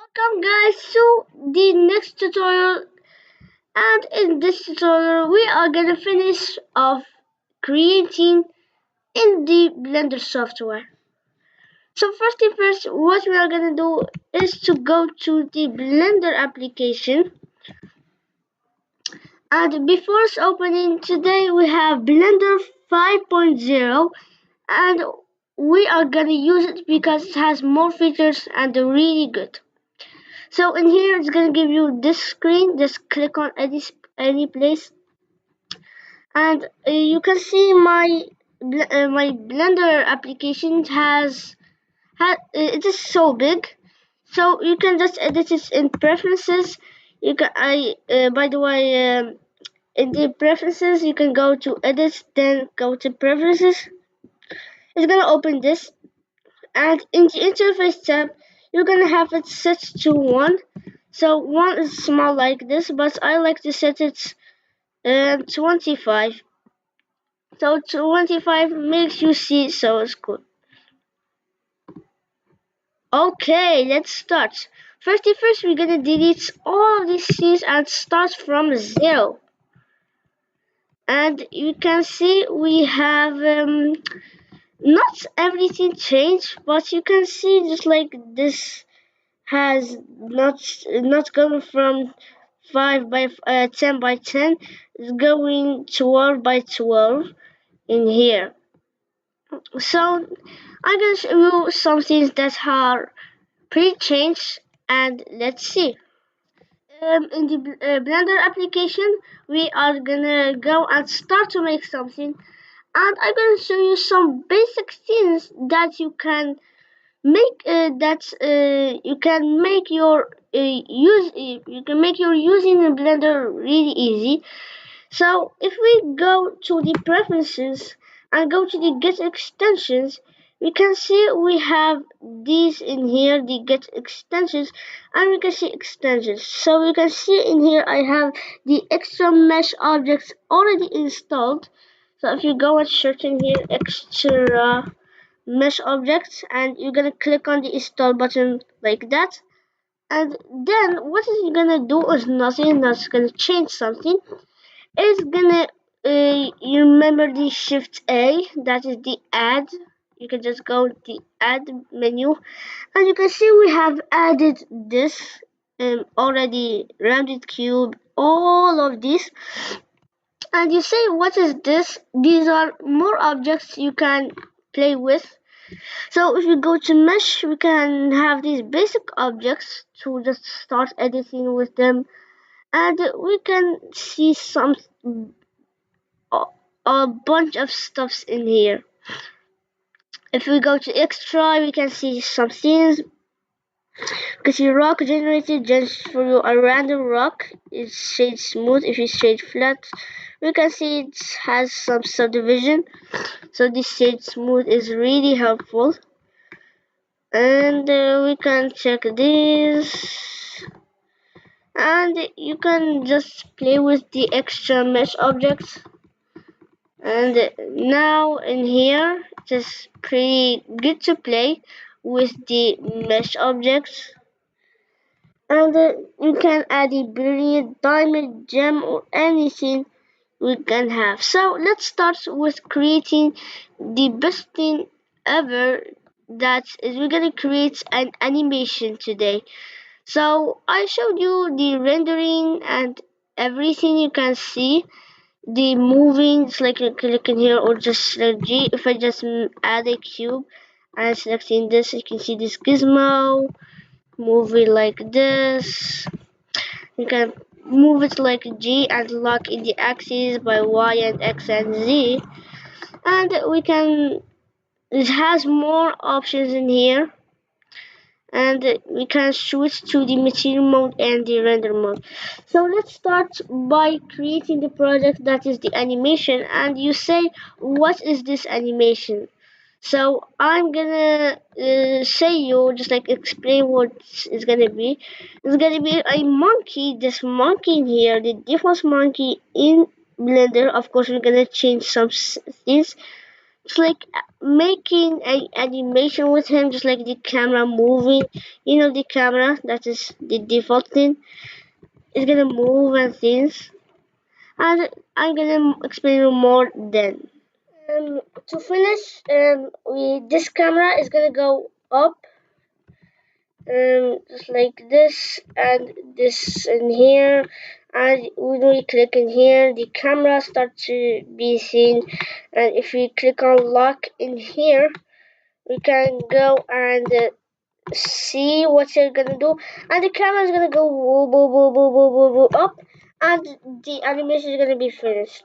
Welcome guys to the next tutorial, and in this tutorial we are gonna finish off creating in the Blender software. So first thing first, what we are gonna do is to go to the Blender application, and before it's opening today we have Blender 5.0, and we are gonna use it because it has more features and they're really good. So in here it's gonna give you this screen. Just click on any place, and you can see my Blender application it is so big. So you can just edit it in preferences. You can I by the way in the preferences you can go to edit, then go to preferences. It's gonna open this, and in the interface tab you're gonna have it set to 1. So 1 is small like this, but I like to set it 25. So 25 makes you see, so it's good. Okay, let's start. First we're gonna delete all of these scenes and start from 0. And you can see we have not everything changed, but you can see just like this has not going from 10 by 10, it's going 12 by 12 in here. So I'm gonna show you some things that are pre-changed, and let's see. In the Blender application we are gonna go and start to make something, and I'm gonna show you some basic things that you can make you can make your you can make your using in Blender really easy. So if we go to the preferences and go to the get extensions, we can see we have these in here, the get extensions, and we can see extensions. So we can see in here I have the extra mesh objects already installed. So if you go and search in here extra mesh objects, and you're gonna click on the install button like that, and then what is it gonna do is nothing. That's gonna change something. It's gonna you remember the shift A, that is the add. You can just go to the add menu, and you can see we have added this already rounded cube, all of this. And you say, what is this? These are more objects you can play with. So if we go to mesh, we can have these basic objects to just start editing with them, and we can see a bunch of stuffs in here. If we go to extra, we can see some scenes. We can see rock generated just for you, a random rock. It's shade smooth. If you shade flat, we can see it has some subdivision. So this shade smooth is really helpful. And we can check this, and you can just play with the extra mesh objects. And now in here it is pretty good to play with the mesh objects, and you can add a brilliant diamond, gem, or anything we can have. So let's start with creating the best thing ever. That is, we're gonna create an animation today. So I showed you the rendering and everything. You can see the moving, just like you click in here, or just select G. If I just add a cube and selecting this, you can see this gizmo, move it like this. You can move it like G and lock in the axis by Y and X and Z. And we can, it has more options in here, and we can switch to the material mode and the render mode. So let's start by creating the project that is the animation, and you say, what is this animation? So I'm gonna say you just like explain what it's gonna be. It's gonna be a monkey. This monkey in here, the default monkey in Blender. Of course we're gonna change some things it's like making a animation with him, just like the camera moving. You know, the camera, that is the default thing, is gonna move and things. And I'm gonna explain more then. To finish, this camera is gonna go up, just like this and this in here. And when we click in here, the camera starts to be seen. And if we click on lock in here, we can go and see what you're gonna do, and the camera is gonna go woo, woo, woo, woo, woo, woo, woo, up, and the animation is gonna be finished.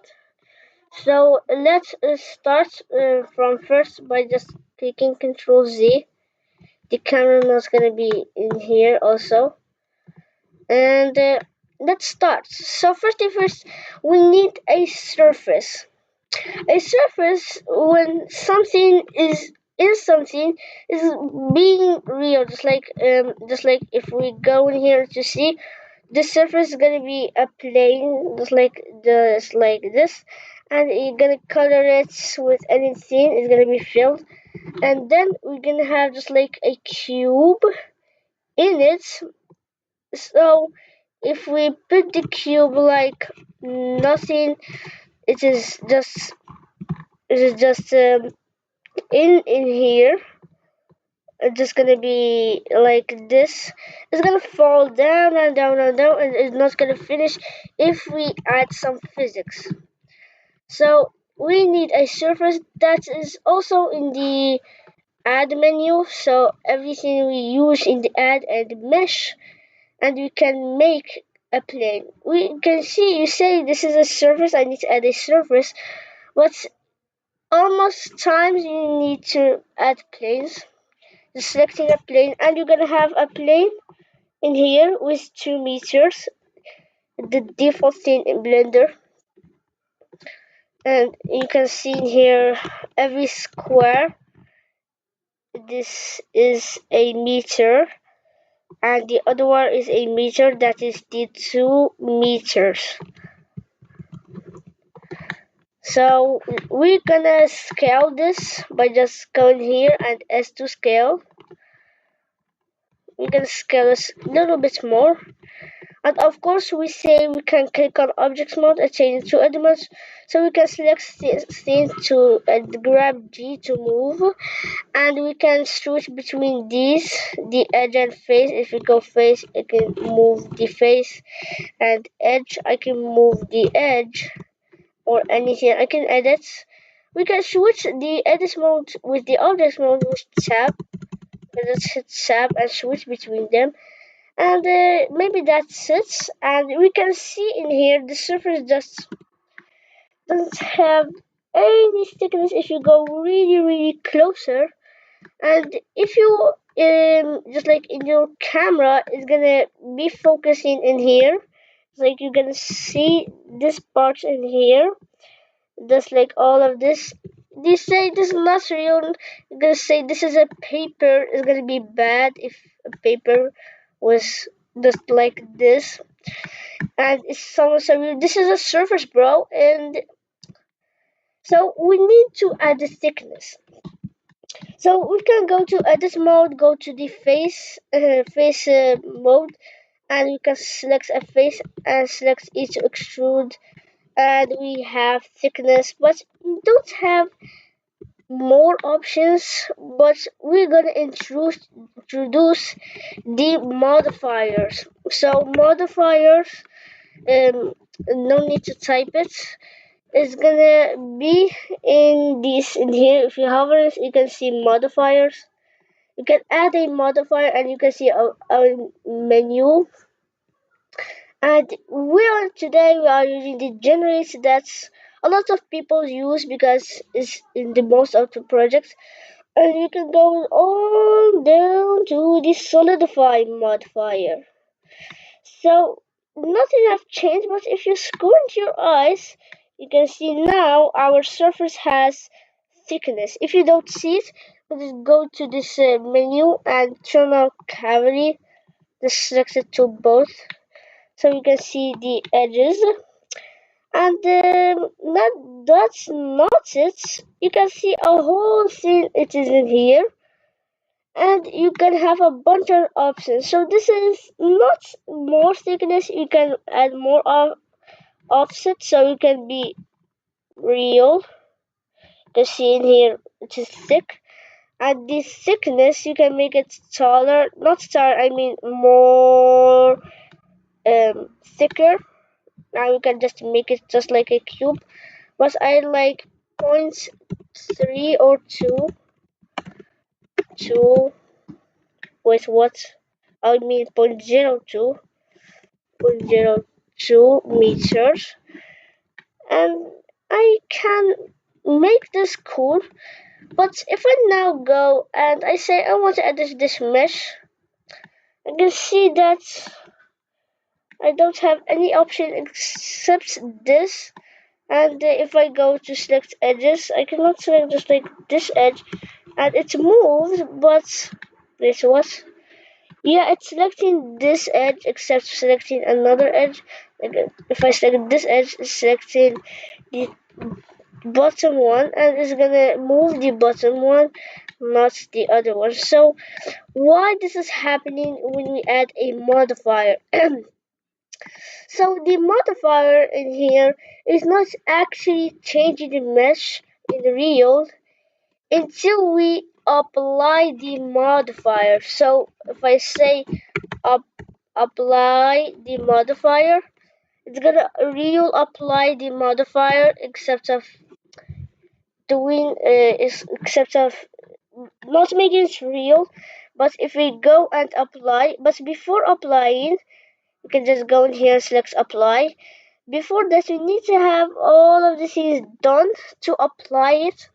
So let's start from first by just clicking Control Z. The camera is gonna be in here also, and let's start. So first thing first, we need a surface. A surface, when something is something, is being real, just like if we go in here to see, the surface is gonna be a plane, just like this, and you're gonna color it with anything. It's gonna be filled, and then we're gonna have just like a cube in it. So if we put the cube like nothing, it is just in here. It's just gonna be like this. It's gonna fall down and down and down, and it's not gonna finish if we add some physics. So we need a surface that is also in the add menu, so everything we use in the add and mesh, and we can make a plane. We can see, you say this is a surface, I need to add a surface, but almost times you need to add planes. Just selecting a plane, and you're gonna have a plane in here with 2 meters, the default thing in Blender. And you can see here every square, this is a meter, and the other one is a meter, that is the 2 meters. So we're gonna scale this by just going here and S to scale. We're gonna scale this a little bit more. And of course, we say we can click on object mode and change it to elements. So we can select things to grab G to move, and we can switch between these, the edge and face. If we go face, I can move the face, and edge, I can move the edge, or anything I can edit. We can switch the edit mode with the object mode with tab. Let's hit tab and switch between them, and maybe that's it. And we can see in here the surface just doesn't have any thickness if you go really closer. And if you just like in your camera, it's gonna be focusing in here, like you're gonna see this part in here, just like all of this. They say this is not real. You're gonna say this is a paper. It's gonna be bad if a paper was just like this. And it's someone said, this is a surface, bro. And so we need to add the thickness. So we can go to edit mode, go to the face mode, and we can select a face and select each extrude, and we have thickness, but we don't have more options. But we're gonna introduce the modifiers. So modifiers, no need to type it. It's gonna be in this in here. If you hover it, you can see modifiers. You can add a modifier, and you can see a menu. And today we are using the generate that a lot of people use because it's in the most of the projects. And you can go all down to the solidify modifier. So nothing have changed, but if you squint your eyes, you can see now our surface has thickness. If you don't see it, just go to this menu and turn on cavity. Just select it to both, so you can see the edges. And that's not it. You can see a whole thing it is in here, and you can have a bunch of options. So this is not more thickness. You can add more offset, so you can be real. You can see in here it is thick, and this thickness you can make it taller. Not taller, I mean more thicker. Now you can just make it just like a cube, but I like 0.3 or 2 with what I mean 0.02 meters, and I can make this cool. But if I now go and I say I want to add this mesh, I can see that I don't have any option except this. And if I go to select edges, I cannot select just like this edge, and it moves, but this what? Yeah, it's selecting this edge except selecting another edge. Like if I select this edge, it's selecting the bottom one, and it's gonna move the bottom one, not the other one. So why this is happening when we add a modifier? So the modifier in here is not actually changing the mesh in real until we apply the modifier. So if I say apply the modifier, it's gonna real apply the modifier except of doing except of not making it real. But if we go and apply, but before applying, you can just go in here and select apply. Before that, we need to have all of the things done to apply it.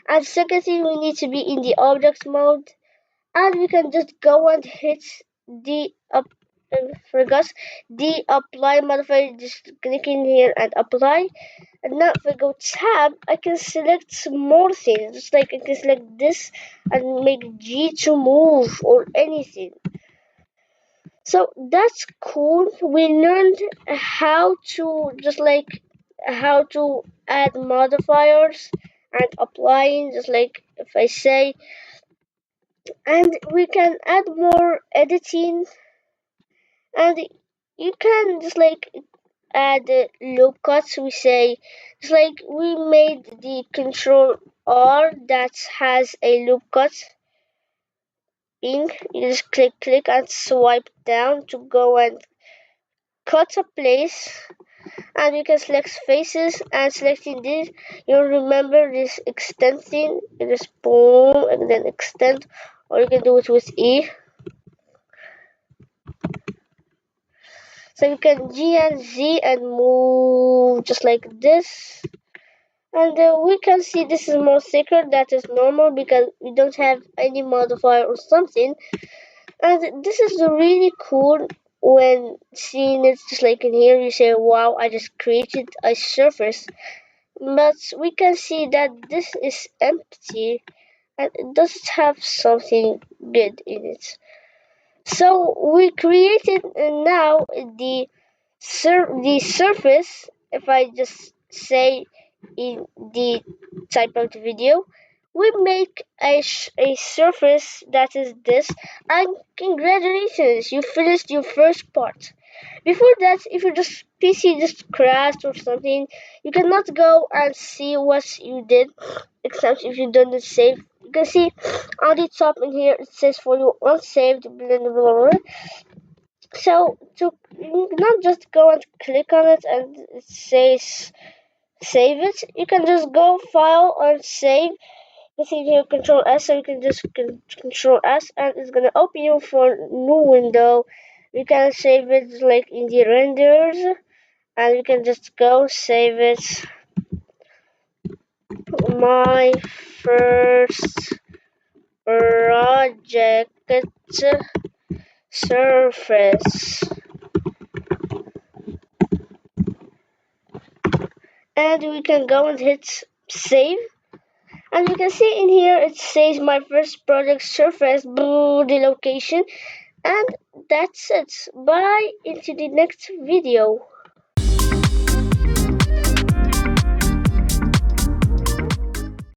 And second thing, we need to be in the object mode, and we can just go and hit the forgot the apply modifier. Just click in here and apply. And now if I go tab, I can select more things. Just like I can select this and make G to move or anything. So that's cool. We learned how to just like how to add modifiers and applying, just like if I say, and we can add more editing, and you can just like add loop cuts. We say just like we made the control R that has a loop cut in. You just click and swipe down to go and cut a place, and you can select faces, and selecting this you'll remember this extend thing. You just boom and then extend, or you can do it with E. So you can G and Z and move just like this. And we can see this is more thicker. That is normal because we don't have any modifier or something. And this is really cool when seeing it just like in here. You say, wow, I just created a surface. But we can see that this is empty and it doesn't have something good in it. So we created now the surface. If I just say in the type of the video, we make a surface that is this, and congratulations, you finished your first part. Before that, if your just PC just crashed or something, you cannot go and see what you did, except if you don't save. You can see on the top in here it says for you unsaved, blah, blah, blah, blah. So to not just go and click on it and it says save it, you can just go file and save. You see here control S, so you can just control S and it's gonna open you for a new window. You can save it like in the renders, and you can just go save it. My first project surface, and we can go and hit save. And you can see in here it says my first project surface, the location, and that's it. Bye, into the next video.